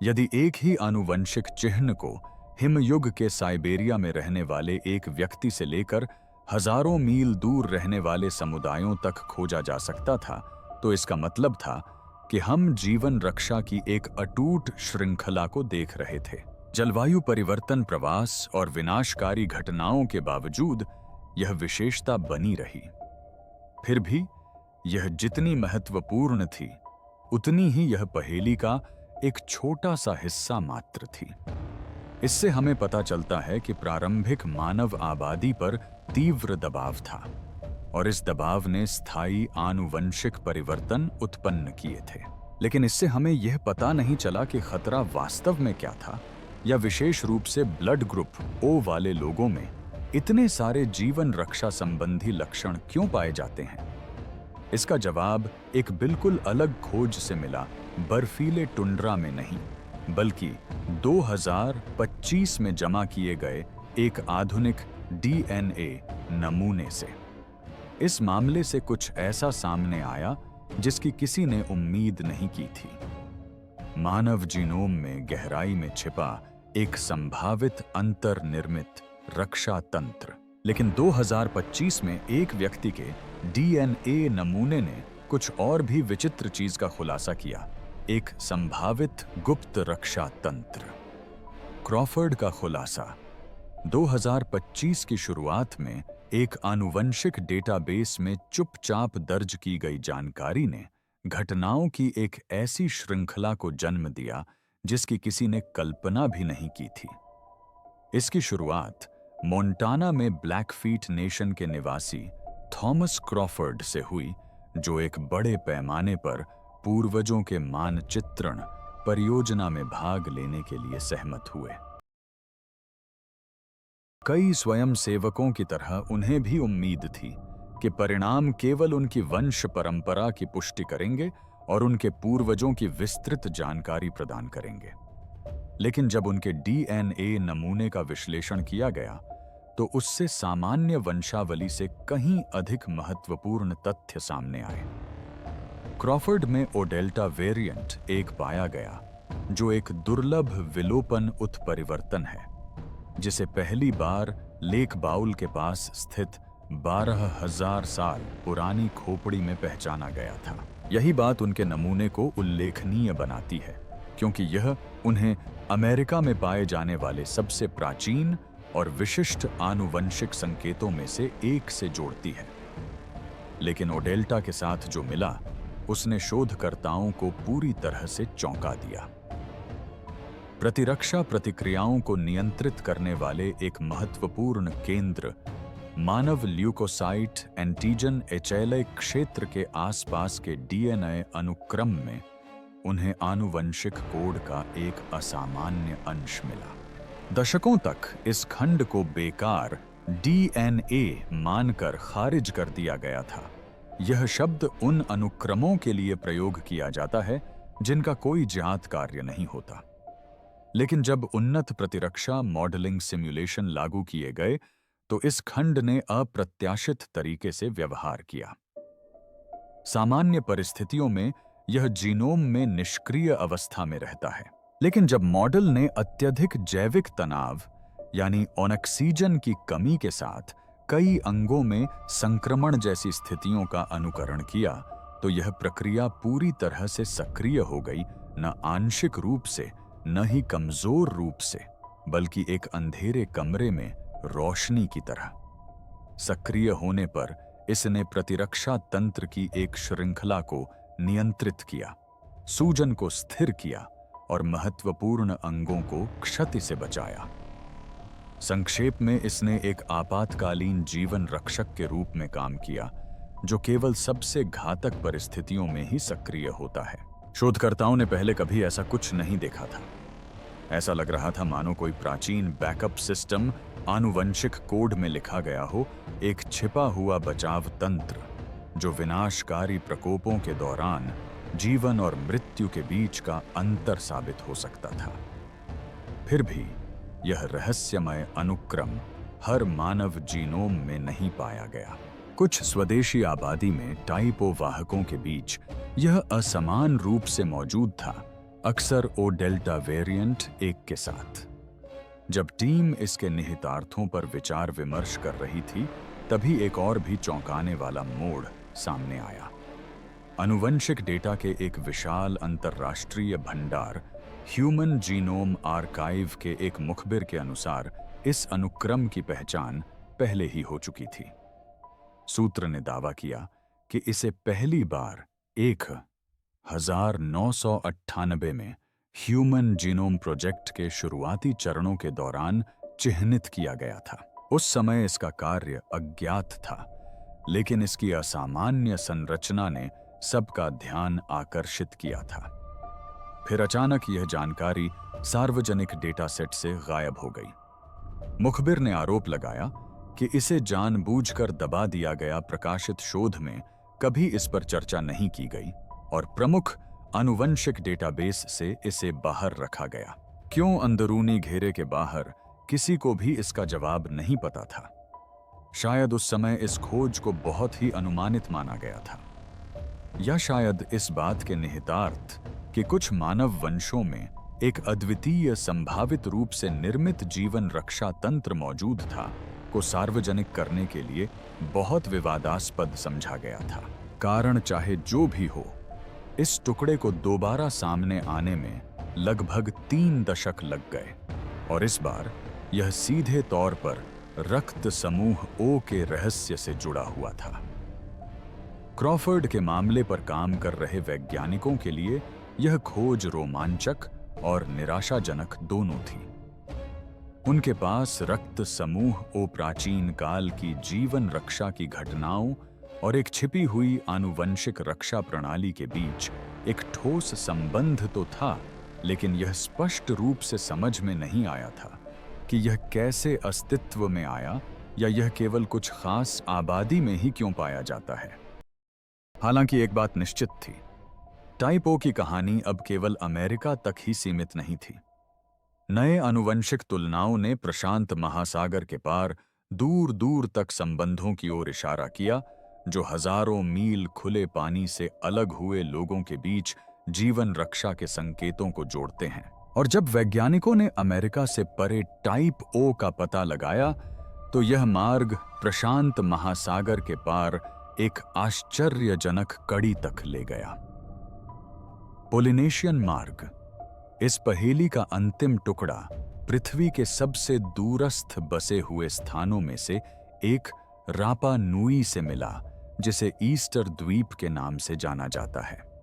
यदि एक ही आनुवंशिक चिह्न को हिमयुग के साइबेरिया में रहने वाले एक व्यक्ति से लेकर हजारों मील दूर रहने वाले समुदायों तक खोजा जा सकता था, तो इसका मतलब था कि हम जीवन रक्षा की एक अटूट श्रृंखला को देख रहे थे। जलवायु परिवर्तन, प्रवास और विनाशकारी घटनाओं के बावजूद यह विशेषता बनी रही। फिर भी यह जितनी महत्वपूर्ण थी, उतनी ही यह पहेली का एक छोटा सा हिस्सा मात्र थी। इससे हमें पता चलता है कि प्रारंभिक मानव आबादी पर तीव्र दबाव था और इस दबाव ने स्थायी आनुवंशिक परिवर्तन उत्पन्न किए थे। लेकिन इससे हमें यह पता नहीं चला कि खतरा वास्तव में क्या था, या विशेष रूप से ब्लड ग्रुप ओ वाले लोगों में इतने सारे जीवन रक्षा संबंधी लक्षण क्यों पाए जाते हैं। इसका जवाब एक बिल्कुल अलग खोज से मिला, बर्फीले टुंड्रा में नहीं, बल्कि 2025 में जमा किए गए एक आधुनिक डीएनए नमूने से। इस मामले से कुछ ऐसा सामने आया जिसकी किसी ने उम्मीद नहीं की थी। मानव जीनोम में गहराई में छिपा एक संभावित अंतर्निर्मित रक्षा तंत्र। लेकिन 2025 में एक व्यक्ति के डीएनए नमूने ने कुछ और भी विचित्र चीज का खुलासा किया, एक संभावित गुप्त रक्षा तंत्र। क्रॉफर्ड का खुलासा 2025 की शुरुआत में एक आनुवंशिक डेटाबेस में चुपचाप दर्ज की गई जानकारी ने घटनाओं की एक ऐसी श्रृंखला को जन्म दिया जिसकी किसी ने कल्पना भी नहीं की थी। इसकी शुरुआत मोंटाना में ब्लैकफीट नेशन के निवासी थॉमस क्रॉफर्ड से हुई, जो एक बड़े पैमाने पर पूर्वजों के मानचित्रण परियोजना में भाग लेने के लिए सहमत हुए। कई स्वयंसेवकों की तरह उन्हें भी उम्मीद थी कि परिणाम केवल उनकी वंश परंपरा की पुष्टि करेंगे और उनके पूर्वजों की विस्तृत जानकारी प्रदान करेंगे। लेकिन जब उनके डीएनए नमूने का विश्लेषण किया गया, तो उससे सामान्य वंशावली से कहीं अधिक महत्वपूर्ण तथ्य सामने आए। क्रॉफर्ड में ओ डेल्टा वेरिएंट एक पाया गया, जो एक दुर्लभ विलोपन उत्परिवर्तन है, जिसे पहली बार लेक बाउल के पास स्थित 12,000 साल पुरानी खोपड़ी में पहचाना गया था। यही बात उनके नमूने को उल्लेखनीय बनाती है, क्योंकि यह उन्हें अमेरिका में पाए जाने वाले सबसे प्राचीन और विशिष्ट आनुवंशिक संकेतों में से एक से जोड़ती है। लेकिन ओडेल्टा के साथ जो मिला, उसने शोधकर्ताओं को पूरी तरह से चौंका दिया। प्रतिरक्षा प्रतिक्रियाओं को नियंत्रित करने वाले एक महत्वपूर्ण केंद्र मानव ल्यूकोसाइट एंटीजन एचएलए क्षेत्र के आसपास के डीएनए अनुक्रम में उन्हें आनुवंशिक कोड का एक असामान्य अंश मिला। दशकों तक इस खंड को बेकार डीएनए मानकर खारिज कर दिया गया था। यह शब्द उन अनुक्रमों के लिए प्रयोग किया जाता है जिनका कोई ज्ञात कार्य नहीं होता। लेकिन जब उन्नत प्रतिरक्षा मॉडलिंग सिमुलेशन लागू किए गए, तो इस खंड ने अप्रत्याशित तरीके से व्यवहार किया। सामान्य परिस्थितियों में यह जीनोम में निष्क्रिय अवस्था में रहता है, लेकिन जब मॉडल ने अत्यधिक जैविक तनाव यानी ऑक्सीजन की कमी के साथ कई अंगों में संक्रमण जैसी स्थितियों का अनुकरण किया, तो यह प्रक्रिया पूरी तरह से सक्रिय हो गई, न आंशिक रूप से न ही कमजोर रूप से, बल्कि एक अंधेरे कमरे में रोशनी की तरह। सक्रिय होने पर इसने प्रतिरक्षा तंत्र की एक श्रृंखला को नियंत्रित किया, सूजन को स्थिर किया और महत्वपूर्ण अंगों को क्षति से बचाया। संक्षेप में, इसने एक आपातकालीन जीवन रक्षक के रूप में काम किया, जो केवल सबसे घातक परिस्थितियों में ही सक्रिय होता है। शोधकर्ताओं ने पहले कभी ऐसा कुछ नहीं देखा था। ऐसा लग रहा था मानो कोई प्राचीन बैकअप सिस्टम आनुवंशिक कोड में लिखा गया हो, एक छिपा हुआ बचाव तंत्र जो विनाशकारी प्रकोपों के दौरान जीवन और मृत्यु के बीच का अंतर साबित हो सकता था। फिर भी यह रहस्यमय अनुक्रम हर मानव जीनोम में नहीं पाया गया। कुछ स्वदेशी आबादी में टाइप ओ वाहकों के बीच यह असमान रूप से मौजूद था, अक्सर ओ डेल्टा वेरिएंट एक के साथ। जब टीम इसके निहितार्थों पर विचार विमर्श कर रही थी, तभी एक और भी चौंकाने वाला मोड़ सामने आया। आनुवंशिक डेटा के एक विशाल अंतर्राष्ट्रीय भंडार ह्यूमन जीनोम आर्काइव के एक मुखबिर के अनुसार इस अनुक्रम की पहचान पहले ही हो चुकी थी। सूत्र ने दावा किया कि इसे पहली बार 1998 में ह्यूमन जीनोम प्रोजेक्ट के शुरुआती चरणों के दौरान चिह्नित किया गया था। उस समय इसका कार्य अज्ञात था, लेकिन इसकी असामान्य संरचना ने सबका ध्यान आकर्षित किया था। फिर अचानक यह जानकारी सार्वजनिक डेटा सेट से गायब हो गई। मुखबिर ने आरोप लगाया कि इसे जानबूझकर दबा दिया गया, प्रकाशित शोध में कभी इस पर चर्चा नहीं की गई और प्रमुख आनुवंशिक डेटाबेस से इसे बाहर रखा गया। क्यों अंदरूनी घेरे के बाहर, किसी को भी इसका जवाब नहीं पता था। शायद उस समय इस खोज को बहुत ही अनुमानित माना गया था, या शायद इस बात के निहितार्थ कि कुछ मानव वंशों में एक अद्वितीय संभावित रूप से निर्मित जीवन रक्षा तंत्र मौजूद था, को सार्वजनिक करने के लिए बहुत विवादास्पद समझा गया था। कारण चाहे जो भी हो, इस टुकड़े को दोबारा सामने आने में लगभग 3 दशक लग गए और इस बार यह सीधे तौर पर रक्त समूह ओ के रहस्य से जुड़ा हुआ था। क्रॉफर्ड के मामले पर काम कर रहे वैज्ञानिकों के लिए यह खोज रोमांचक और निराशाजनक दोनों थी। उनके पास रक्त समूह ओ प्राचीन काल की जीवन रक्षा की घटनाओं और एक छिपी हुई आनुवंशिक रक्षा प्रणाली के बीच एक ठोस संबंध तो था, लेकिन यह स्पष्ट रूप से समझ में नहीं आया था कि यह कैसे अस्तित्व में आया या यह केवल कुछ खास आबादी में ही क्यों पाया जाता है। हालांकि एक बात निश्चित थी, टाइप ओ की कहानी अब केवल अमेरिका तक ही सीमित नहीं थी। नए आनुवंशिक तुलनाओं ने प्रशांत महासागर के पार दूर दूर तक संबंधों की ओर इशारा किया, जो हजारों मील खुले पानी से अलग हुए लोगों के बीच जीवन रक्षा के संकेतों को जोड़ते हैं। और जब वैज्ञानिकों ने अमेरिका से परे टाइप ओ का पता लगाया, तो यह मार्ग प्रशांत महासागर के पार एक आश्चर्यजनक कड़ी तक ले गया। पोलिनेशियन मार्ग, इस पहेली का अंतिम टुकड़ा, पृथ्वी के सबसे दूरस्थ बसे हुए स्थानों में से एक रापा नुई से मिला, जिसे ईस्टर द्वीप के नाम से जाना जाता है।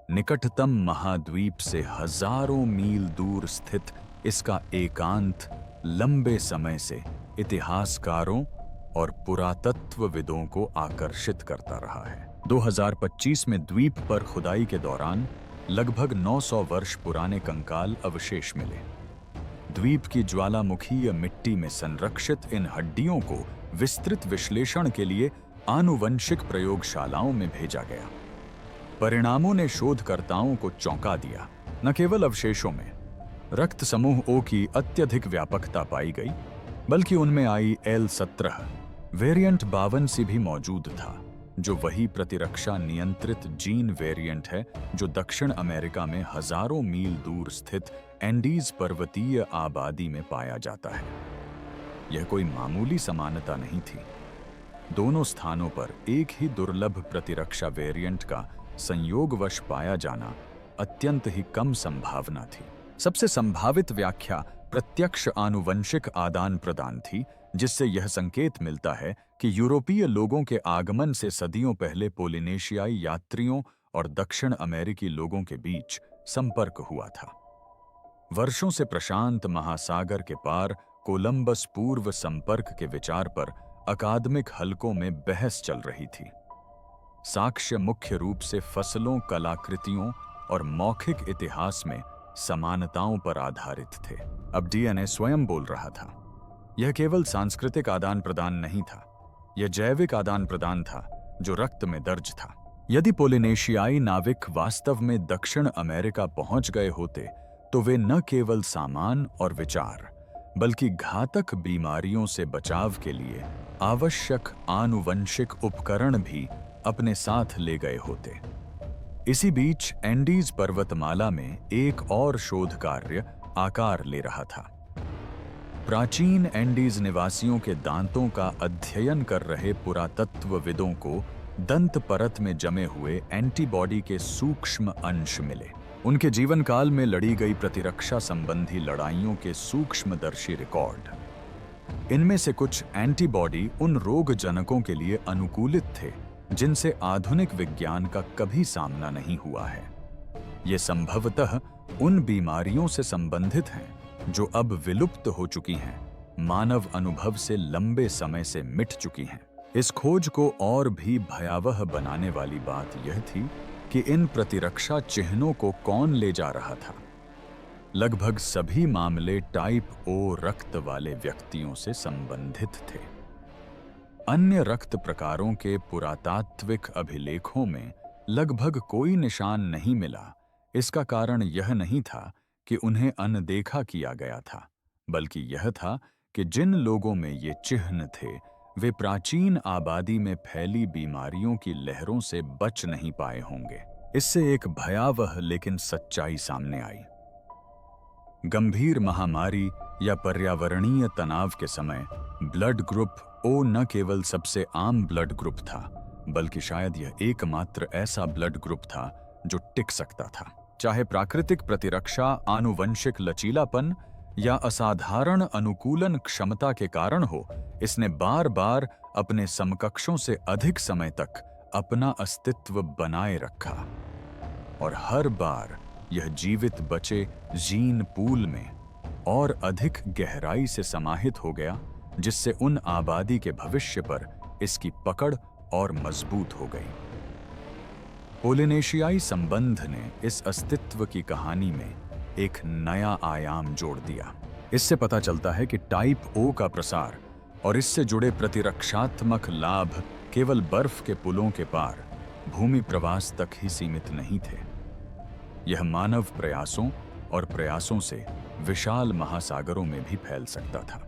निकटतम महाद्वीप से हजारों मील दूर स्थित इसका एकांत लंबे समय से इतिहासकारों और पुरातत्वविदों को आकर्षित करता रहा है। 2025 में द्वीप पर खुदाई के दौरान लगभग 900 वर्ष पुराने कंकाल अवशेष मिले। द्वीप की ज्वालामुखीय मिट्टी में संरक्षित इन हड्डियों को विस्तृत विश्लेषण के लिए आनुवंशिक प्रयोगशालाओं में भेजा गया। परिणामों ने शोधकर्ताओं को चौंका दिया। न केवल अवशेषों में रक्त समूह ओ की अत्यधिक व्यापकता पाई गई, बल्कि उनमें IL-17 वेरिएंट 52 भी मौजूद था, जो वही प्रतिरक्षा नियंत्रित जीन वेरिएंट है जो दक्षिण अमेरिका में हजारों मील दूर स्थित एंडीज पर्वतीय आबादी में पाया जाता है। यह कोई मामूली समानता नहीं थी। दोनों स्थानों पर एक ही दुर्लभ प्रतिरक्षा वेरिएंट का संयोगवश पाया जाना अत्यंत ही कम संभावना थी। सबसे संभावित व्याख्या प्रत्यक्ष आनुवंशिक आदान प्रदान थी, जिससे यह संकेत मिलता है कि यूरोपीय लोगों के आगमन से सदियों पहले पोलिनेशियाई यात्रियों और दक्षिण अमेरिकी लोगों के बीच संपर्क हुआ था। वर्षों से प्रशांत महासागर के पार कोलंबस पूर्व संपर्क के विचार पर अकादमिक हलकों में बहस चल रही थी। साक्ष्य मुख्य रूप से फसलों, कलाकृतियों और मौखिक इतिहास में समानताओं पर आधारित थे। अब DNA स्वयं बोल रहा था। यह केवल सांस्कृतिक आदान प्रदान नहीं था, यह जैविक आदान प्रदान था जो रक्त में दर्ज था। यदि पोलिनेशियाई नाविक वास्तव में दक्षिण अमेरिका पहुंच गए होते, तो वे न केवल सामान और विचार, बल्कि घातक बीमारियों से बचाव के लिए आवश्यक आनुवंशिक उपकरण भी अपने साथ ले गए होते। इसी बीच एंडीज पर्वतमाला में एक और शोध कार्य आकार ले रहा था। प्राचीन एंडीज निवासियों के दांतों का अध्ययन कर रहे पुरातत्वविदों को दंत परत में जमे हुए एंटीबॉडी के सूक्ष्म अंश मिले। उनके जीवन काल में लड़ी गई प्रतिरक्षा संबंधी लड़ाइयों के सूक्ष्मदर्शी रिकॉर्ड। इनमें से कुछ एंटीबॉडी उन रोग जनकों के लिए अनुकूलित थे जिनसे आधुनिक विज्ञान का कभी सामना नहीं हुआ है। ये संभवतः उन बीमारियों से संबंधित हैं जो अब विलुप्त हो चुकी हैं, मानव अनुभव से लंबे समय से मिट चुकी हैं। इस खोज को और भी भयावह बनाने वाली बात यह थी कि इन प्रतिरक्षा चिन्हों को कौन ले जा रहा था। लगभग सभी मामले टाइप ओ रक्त वाले व्यक्तियों से संबंधित थे। अन्य रक्त प्रकारों के पुरातात्विक अभिलेखों में लगभग कोई निशान नहीं मिला। इसका कारण यह नहीं था कि उन्हें अनदेखा किया गया था, बल्कि यह था कि जिन लोगों में ये चिह्न थे वे प्राचीन आबादी में फैली बीमारियों की लहरों से बच नहीं पाए होंगे। इससे एक भयावह लेकिन सच्चाई सामने आई। गंभीर महामारी या पर्यावरणीय तनाव के समय ब्लड ग्रुप ओ न केवल सबसे आम ब्लड ग्रुप था, बल्कि शायद यह एकमात्र ऐसा ब्लड ग्रुप था जो टिक सकता था। चाहे प्राकृतिक प्रतिरक्षा, आनुवंशिक लचीलापन या असाधारण अनुकूलन क्षमता के कारण हो, इसने बार बार अपने समकक्षों से अधिक समय तक अपना अस्तित्व बनाए रखा और हर बार यह जीवित बचे जीन पूल में और अधिक गहराई से समाहित हो गया, जिससे उन आबादी के भविष्य पर इसकी पकड़ और मजबूत हो गई। पोलिनेशियाई संबंध ने इस अस्तित्व की कहानी में एक नया आयाम जोड़ दिया। इससे पता चलता है कि टाइप ओ का प्रसार और इससे जुड़े प्रतिरक्षात्मक लाभ केवल बर्फ के पुलों के पार भूमि प्रवास तक ही सीमित नहीं थे। यह मानव प्रयासों और प्रयासों से विशाल महासागरों में भी फैल सकता था।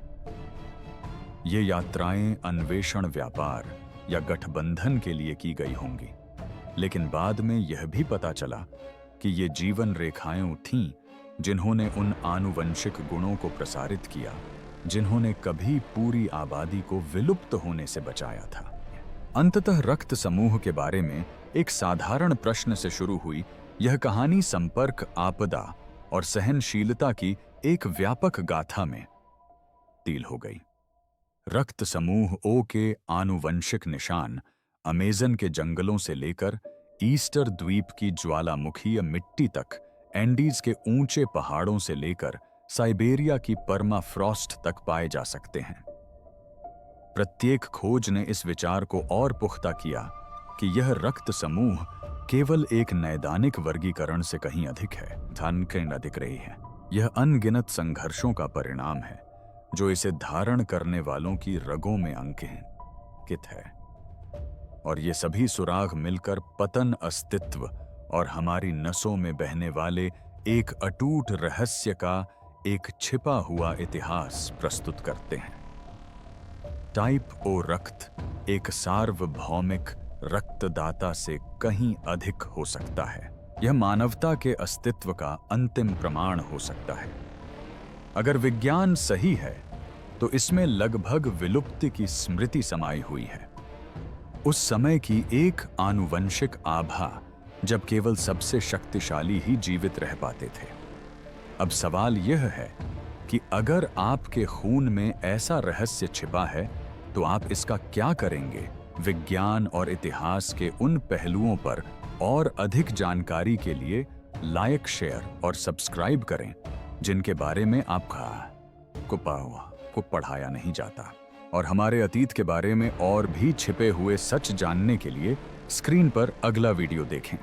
ये यात्राएं अन्वेषण, व्यापार या गठबंधन के लिए की गई होंगी, लेकिन बाद में यह भी पता चला कि ये जीवन रेखाएं थीं जिन्होंने उन आनुवंशिक गुणों को प्रसारित किया जिन्होंने कभी पूरी आबादी को विलुप्त होने से बचाया था। अंततः रक्त समूह के बारे में एक साधारण प्रश्न से शुरू हुई यह कहानी संपर्क, आपदा और सहनशीलता की एक व्यापक गाथा में तब्दील हो गई। रक्त समूह ओ के आनुवंशिक निशान अमेज़न के जंगलों से लेकर ईस्टर द्वीप की ज्वालामुखीय मिट्टी तक, एंडीज के ऊंचे पहाड़ों से लेकर साइबेरिया की परमाफ्रॉस्ट तक पाए जा सकते हैं। प्रत्येक खोज ने इस विचार को और पुख्ता किया कि यह रक्त समूह केवल एक नैदानिक वर्गीकरण से कहीं अधिक है, अधिक रही है। यह अनगिनत संघर्षों का परिणाम है जो इसे धारण करने वालों की रगों में अंकित है, और ये सभी सुराग मिलकर पतन अस्तित्व और हमारी नसों में बहने वाले एक अटूट रहस्य का एक छिपा हुआ इतिहास प्रस्तुत करते हैं। टाइप ओ रक्त एक सार्वभौमिक रक्तदाता से कहीं अधिक हो सकता है। यह मानवता के अस्तित्व का अंतिम प्रमाण हो सकता है। अगर विज्ञान सही है तो इसमें लगभग विलुप्ति की स्मृति समाई हुई है, उस समय की एक आनुवंशिक आभा जब केवल सबसे शक्तिशाली ही जीवित रह पाते थे। अब सवाल यह है कि अगर आपके खून में ऐसा रहस्य छिपा है तो आप इसका क्या करेंगे? विज्ञान और इतिहास के उन पहलुओं पर और अधिक जानकारी के लिए लाइक, शेयर और सब्सक्राइब करें जिनके बारे में आपको पढ़ाया नहीं जाता, और हमारे अतीत के बारे में और भी छिपे हुए सच जानने के लिए स्क्रीन पर अगला वीडियो देखें।